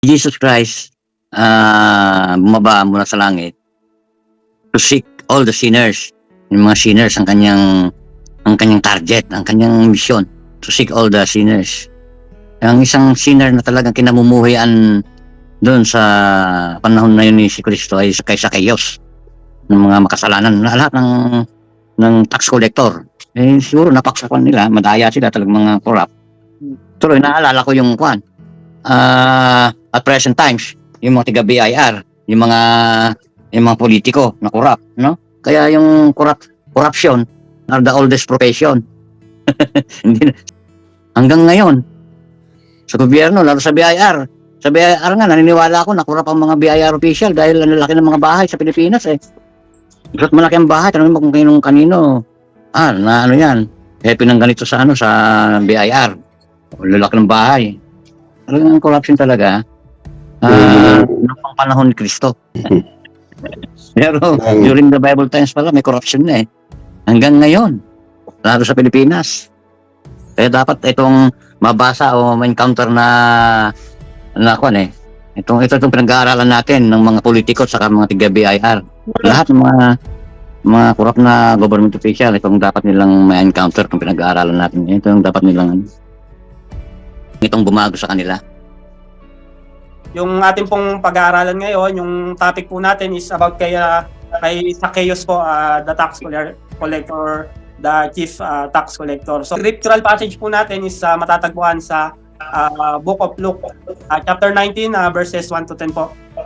Jesus Christ, bumaba mula sa langit to seek all the sinners. Yung mga sinners ang kanyang target, ang kanyang mission, to seek all the sinners. Ang isang sinner na talagang kinamumuhian doon sa panahon na yun ni si Kristo ay kay Zacchaeus, ng mga makasalanan na lahat ng tax collector. Siguro napaksakan nila, madaya sila talagang mga corrupt. Tuloy naalala ko yung at present times, yung mga tiga BIR, yung mga politiko na corrupt, no? Kaya yung corruption are the oldest profession. Hindi hanggang ngayon sa gobyerno, lalo sa BIR. Sa BIR nga, naniniwala ako na corrupt ang mga BIR official dahil ang lalaki ng mga bahay sa Pilipinas eh. Gusto malaki ang bahay, tanong mo kung kanino. Na ano yan, pinangganito sa BIR. Lalaki ng bahay. Ang corruption talaga, noong panahon ni Kristo. Pero during the Bible times pala, may corruption na eh. Hanggang ngayon, lalo sa Pilipinas. Kaya dapat itong mabasa o ma-encounter na itong pinag-aaralan natin ng mga politiko at saka mga tiga-BIR. Lahat ng mga corrupt na government official, itong dapat nilang ma-encounter kung pinag-aaralan natin. Itong dapat nilang itong bumago sa kanila. Yung ating pong pag-aaralan ngayon, yung topic po natin is about kay Zacchaeus po, the tax collector, the chief tax collector. So, scriptural passage po natin is matatagpuan sa Book of Luke, chapter 19, verses 1 to 10 po.